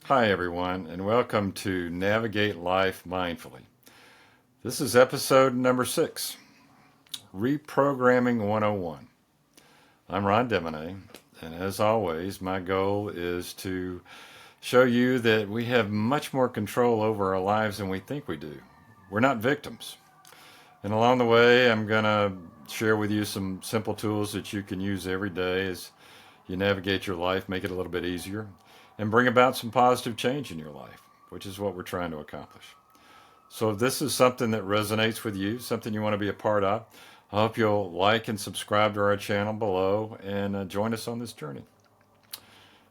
Hi, everyone, and welcome to Navigate Life Mindfully. This is episode number 6, Reprogramming 101. I'm Ron Demonay, and as always, my goal is to show you that we have much more control over our lives than we think we do. We're not victims. And along the way, I'm going to share with you some simple tools that you can use every day as you navigate your life, make it a little bit easier, and bring about some positive change in your life, which is what we're trying to accomplish. So if this is something that resonates with you, something you want to be a part of, I hope you'll like and subscribe to our channel below and join us on this journey.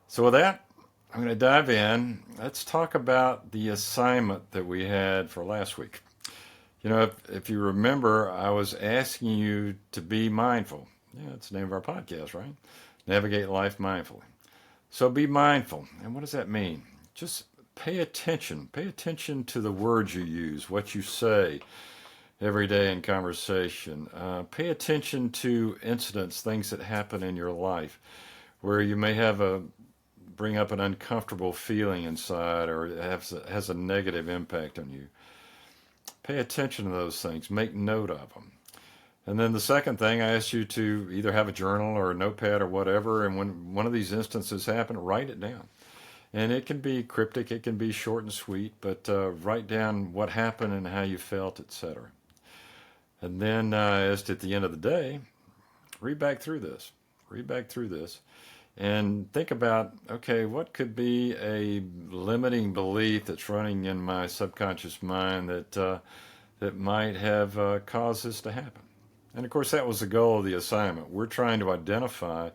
So with that, I'm going to dive in. Let's talk about the assignment that we had for last week. You know, if you remember, I was asking you to be mindful. Yeah, that's the name of our podcast, right? Navigate life mindfully. So be mindful. And what does that mean? Just pay attention. Pay attention to the words you use, what you say every day in conversation. Pay attention to incidents, things that happen in your life where you may bring up an uncomfortable feeling inside or it has a negative impact on you. Pay attention to those things. Make note of them. And then the second thing, I asked you to either have a journal or a notepad or whatever, and when one of these instances happen, write it down. And it can be cryptic, it can be short and sweet, but write down what happened and how you felt, etc. And then, as at the end of the day, read back through this. Read back through this. And think about, okay, what could be a limiting belief that's running in my subconscious mind that might have caused this to happen? And of course, that was the goal of the assignment. We're trying to identify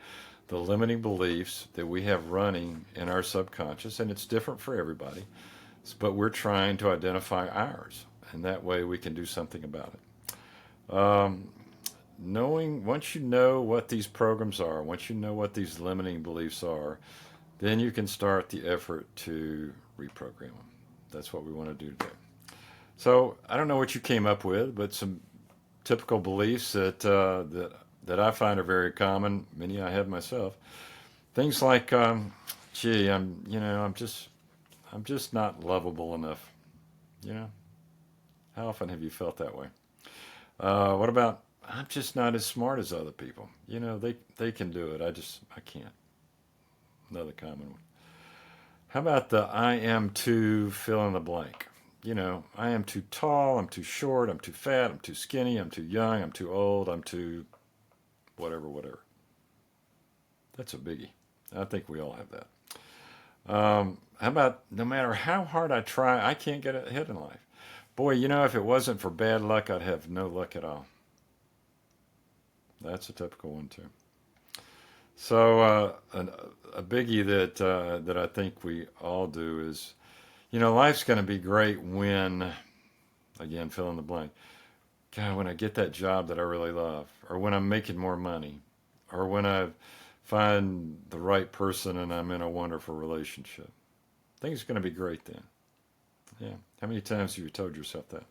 the limiting beliefs that we have running in our subconscious, and it's different for everybody, but we're trying to identify ours, and that way we can do something about it. Once you know what these programs are, once you know what these limiting beliefs are, then you can start the effort to reprogram them. That's what we want to do today. So I don't know what you came up with, but some typical beliefs that I find are very common. Many I have myself. Things like, gee, I'm just not lovable enough. You know, how often have you felt that way? What about I'm just not as smart as other people? You know, they can do it. I can't. Another common one. How about the I am too fill in the blank? You know, I am too tall, I'm too short, I'm too fat, I'm too skinny, I'm too young, I'm too old, I'm too whatever. That's a biggie. I think we all have that. How about no matter how hard I try, I can't get ahead in life? Boy, you know, if it wasn't for bad luck, I'd have no luck at all. That's a typical one, too. So, a biggie that I think we all do is, you know, life's going to be great when, again, fill in the blank. God, when I get that job that I really love, or when I'm making more money, or when I find the right person and I'm in a wonderful relationship. Things are going to be great then. Yeah. How many times have you told yourself that?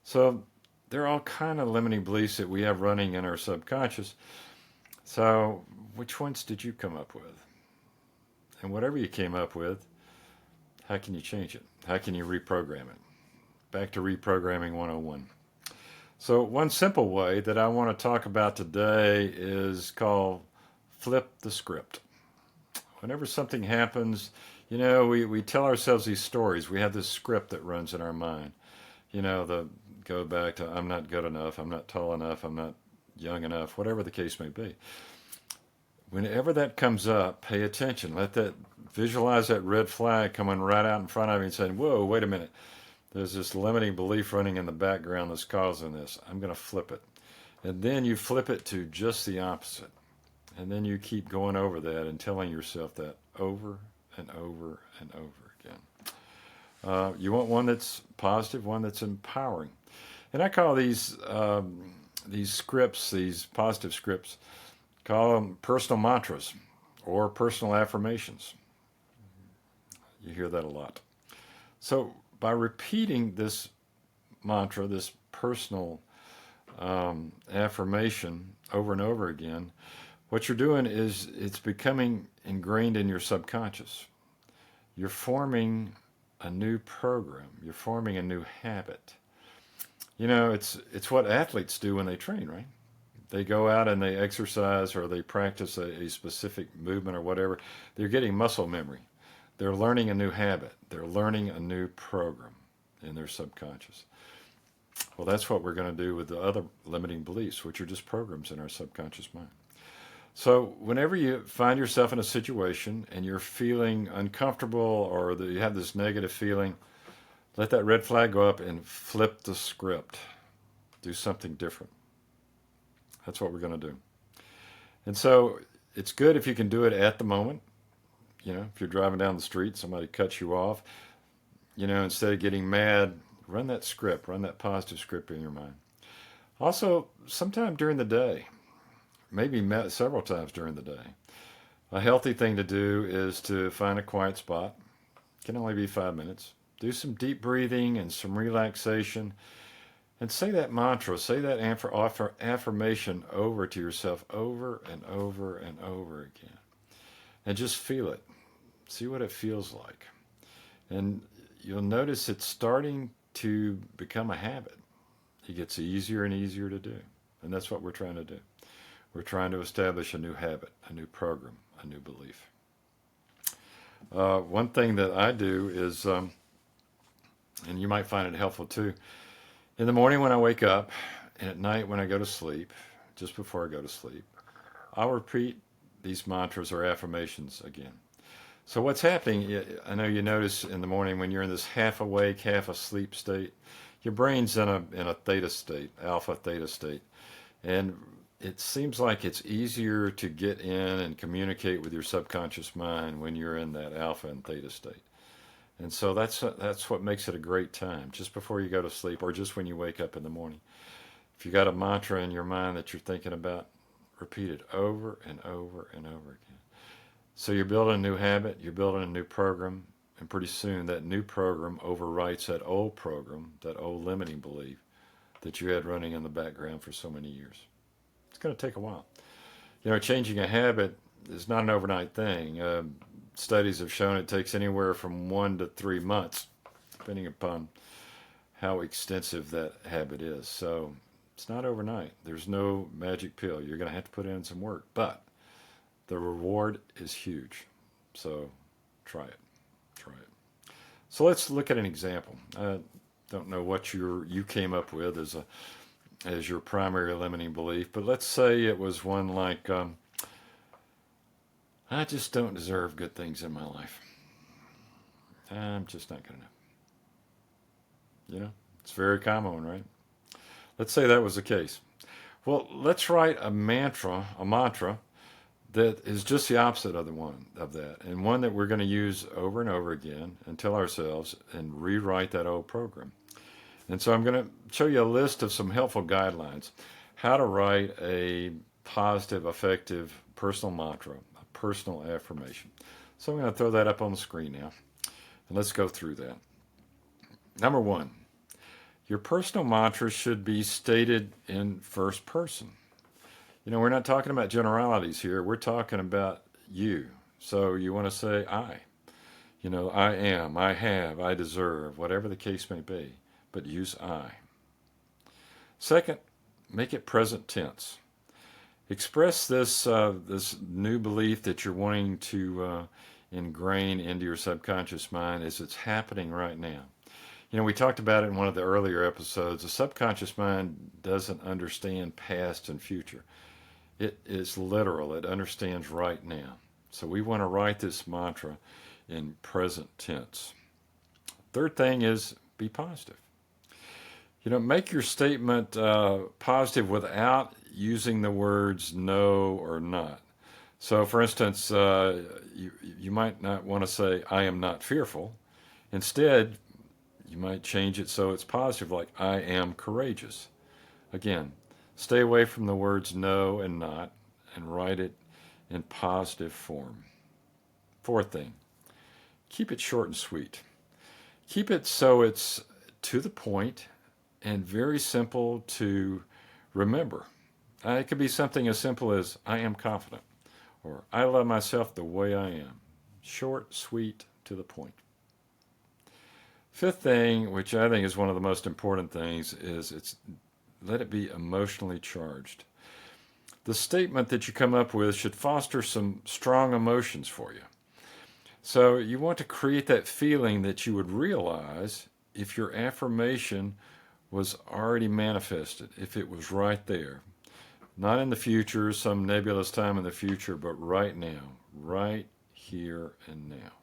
So there are all kind of limiting beliefs that we have running in our subconscious. So which ones did you come up with? And whatever you came up with, how can you change it? How can you reprogram it? Back to Reprogramming 101. So one simple way that I want to talk about today is called flip the script. Whenever something happens, you know, we tell ourselves these stories. We have this script that runs in our mind. You know, go back to I'm not good enough, I'm not tall enough, I'm not young enough, whatever the case may be. Whenever that comes up, pay attention. Visualize that red flag coming right out in front of you and saying, whoa, wait a minute. There's this limiting belief running in the background that's causing this. I'm going to flip it. And then you flip it to just the opposite. And then you keep going over that and telling yourself that over and over and over again. You want one that's positive, one that's empowering. And I call these scripts, these positive scripts, call them personal mantras or personal affirmations. You hear that a lot. So by repeating this mantra, this personal affirmation over and over again, what you're doing is it's becoming ingrained in your subconscious. you're forming a new program. You're forming a new habit. It's what athletes do when they train, right? They go out and they exercise or they practice a specific movement or whatever. They're getting muscle memory. They're learning a new habit. They're learning a new program in their subconscious. Well, that's what we're going to do with the other limiting beliefs, which are just programs in our subconscious mind. So, whenever you find yourself in a situation and you're feeling uncomfortable or that you have this negative feeling, let that red flag go up and flip the script. Do something different. That's what we're going to do. And so, it's good if you can do it at the moment. If you're driving down the street, somebody cuts you off, instead of getting mad, run that script, run that positive script in your mind. Also, sometime during the day, maybe several times during the day, a healthy thing to do is to find a quiet spot. It can only be 5 minutes. Do some deep breathing and some relaxation. And say that mantra, say that affirmation over to yourself over and over and over again. And just feel it. See what it feels like. And you'll notice it's starting to become a habit. It gets easier and easier to do. And that's what we're trying to do. We're trying to establish a new habit, a new program, a new belief. One thing that I do is, and you might find it helpful too, in the morning when I wake up and at night when I go to sleep, just before I go to sleep, I'll repeat these mantras or affirmations again. So what's happening, I know you notice in the morning when you're in this half awake, half asleep state, your brain's in a theta state, alpha theta state. And it seems like it's easier to get in and communicate with your subconscious mind when you're in that alpha and theta state. And so that's what makes it a great time, just before you go to sleep or just when you wake up in the morning. If you got a mantra in your mind that you're thinking about, repeat it over and over and over again. So you're building a new habit, you're building a new program, and pretty soon that new program overwrites that old program, that old limiting belief that you had running in the background for so many years. It's going to take a while. Changing a habit is not an overnight thing. Studies have shown it takes anywhere from 1 to 3 months, depending upon how extensive that habit is. So it's not overnight. There's no magic pill. You're going to have to put in some work, but the reward is huge. So try it. Try it. So let's look at an example. I don't know what you came up with as your primary limiting belief, but let's say it was one like, I just don't deserve good things in my life. I'm just not good enough. It's a very common one, right? Let's say that was the case. Well, let's write a mantra that is just the opposite of that, and one that we're going to use over and over again and tell ourselves and rewrite that old program. And so I'm going to show you a list of some helpful guidelines, how to write a positive, effective personal mantra, a personal affirmation. So I'm going to throw that up on the screen now, and let's go through that. Number 1, your personal mantra should be stated in first person. We're not talking about generalities here. We're talking about you. So you want to say I. I am, I have, I deserve, whatever the case may be. But use I. Second, make it present tense. Express this new belief that you're wanting to ingrain into your subconscious mind as it's happening right now. We talked about it in one of the earlier episodes. The subconscious mind doesn't understand past and future. It is literal. It understands right now. So we want to write this mantra in present tense. Third thing is be positive. Make your statement positive without using the words no or not. So, for instance, you might not want to say, I am not fearful. Instead, you might change it so it's positive, like, I am courageous. Again, stay away from the words no and not and write it in positive form. Fourth thing, keep it short and sweet. Keep it so it's to the point and very simple to remember. It could be something as simple as, I am confident, or I love myself the way I am. Short, sweet, to the point. Fifth thing, which I think is one of the most important things, is let it be emotionally charged. The statement that you come up with should foster some strong emotions for you. So you want to create that feeling that you would realize if your affirmation was already manifested, if it was right there. Not in the future, some nebulous time in the future, but right now, right here and now.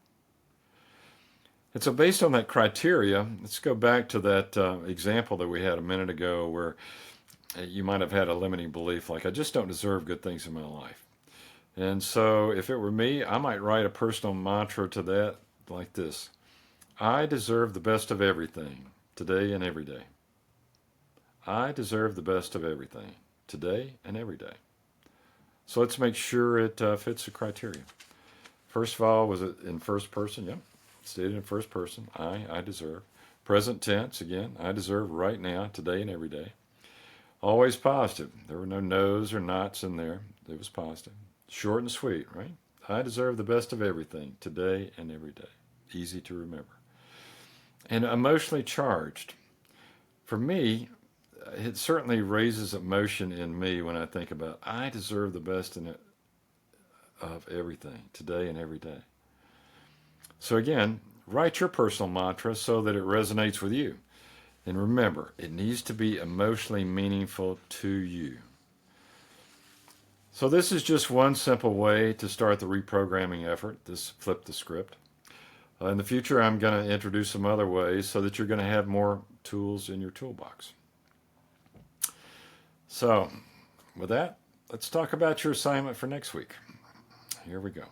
And so based on that criteria, let's go back to that example that we had a minute ago where you might have had a limiting belief like, I just don't deserve good things in my life. And so if it were me, I might write a personal mantra to that like this. I deserve the best of everything today and every day. I deserve the best of everything today and every day. So let's make sure it fits the criteria. First of all, was it in first person? Yep. Stated in first person. I deserve. Present tense, again, I deserve right now, today and every day. Always positive. There were no no's or nots in there. It was positive. Short and sweet, right? I deserve the best of everything today and every day. Easy to remember. And emotionally charged. For me, it certainly raises emotion in me when I think about I deserve the best of everything today and every day. So again, write your personal mantra so that it resonates with you. And remember, it needs to be emotionally meaningful to you. So this is just one simple way to start the reprogramming effort, this flip the script. In the future, I'm going to introduce some other ways so that you're going to have more tools in your toolbox. So with that, let's talk about your assignment for next week. Here we go.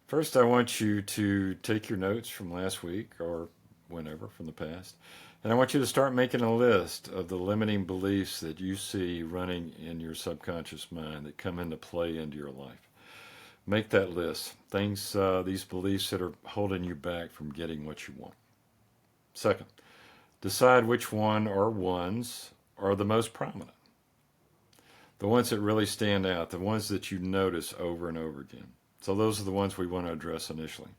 First, I want you to take your notes from last week or whenever from the past, and I want you to start making a list of the limiting beliefs that you see running in your subconscious mind that come into play into your life. Make that list. Things, these beliefs that are holding you back from getting what you want. Second, decide which one or ones are the most prominent. The ones that really stand out, the ones that you notice over and over again. So those are the ones we want to address initially.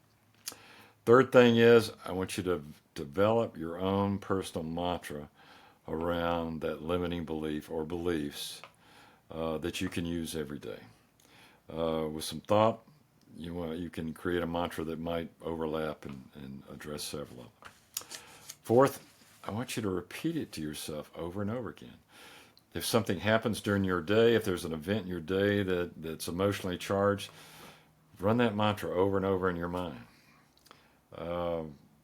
Third thing is, I want you to develop your own personal mantra around that limiting belief or beliefs that you can use every day. With some thought, you can create a mantra that might overlap and address several of them. Fourth, I want you to repeat it to yourself over and over again. If something happens during your day, if there's an event in your day that's emotionally charged, run that mantra over and over in your mind.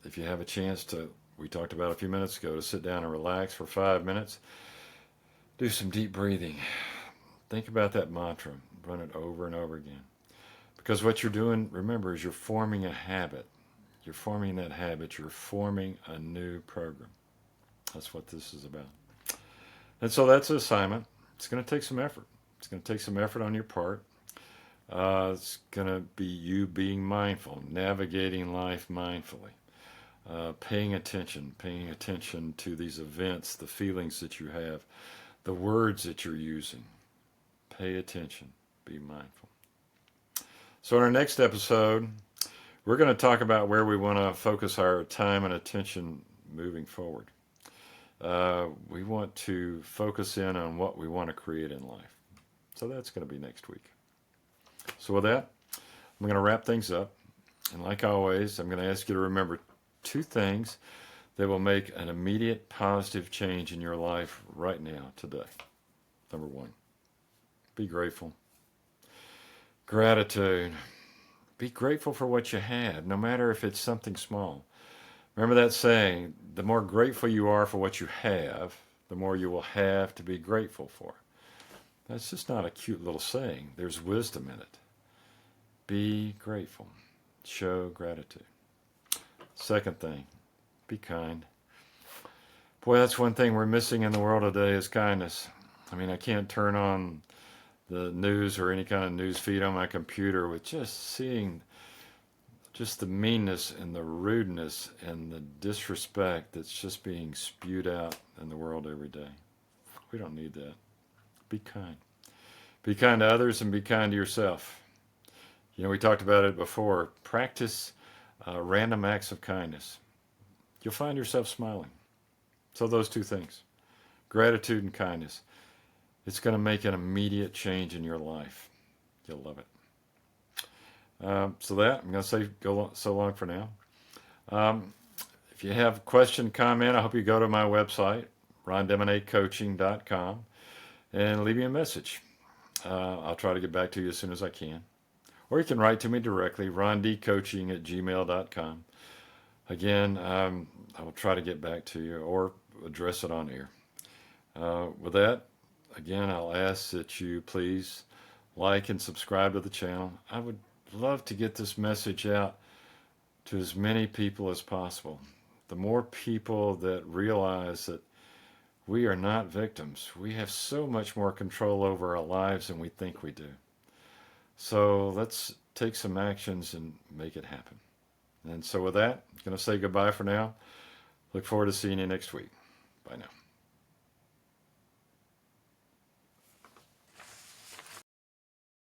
If you have a chance to, we talked about a few minutes ago, to sit down and relax for 5 minutes, do some deep breathing. Think about that mantra. Run it over and over again. Because what you're doing, remember, is you're forming a habit. You're forming that habit. You're forming a new program. That's what this is about. And so that's an assignment. It's going to take some effort. It's going to take some effort on your part. It's going to be you being mindful, navigating life mindfully, paying attention to these events, the feelings that you have, the words that you're using. Pay attention. Be mindful. So in our next episode, we're going to talk about where we want to focus our time and attention moving forward. We want to focus in on what we want to create in life. So that's going to be next week. So with that, I'm going to wrap things up. And like always, I'm going to ask you to remember 2 things that will make an immediate positive change in your life right now, today. Number 1, be grateful. Gratitude. Be grateful for what you have, no matter if it's something small. Remember that saying, the more grateful you are for what you have, the more you will have to be grateful for. That's just not a cute little saying. There's wisdom in it. Be grateful. Show gratitude. Second thing, be kind. Boy, that's one thing we're missing in the world today is kindness. I mean, I can't turn on the news or any kind of news feed on my computer with just seeing just the meanness and the rudeness and the disrespect that's just being spewed out in the world every day. We don't need that. Be kind. Be kind to others and be kind to yourself. You know, we talked about it before. Practice random acts of kindness, you'll find yourself smiling. So those two things, gratitude and kindness, it's going to make an immediate change in your life. You'll love it. So I'm going to say go so long for now. If you have a question, comment, I hope you go to my website, rondemonacoaching.com, and leave me a message. I'll try to get back to you as soon as I can. Or you can write to me directly, rondcoaching@gmail.com. Again, I will try to get back to you or address it on air. With that, again, I'll ask that you please like and subscribe to the channel. I would love to get this message out to as many people as possible. The more people that realize that we are not victims, we have so much more control over our lives than we think we do. So let's take some actions and make it happen. And so with that, I'm going to say goodbye for now. Look forward to seeing you next week. Bye now.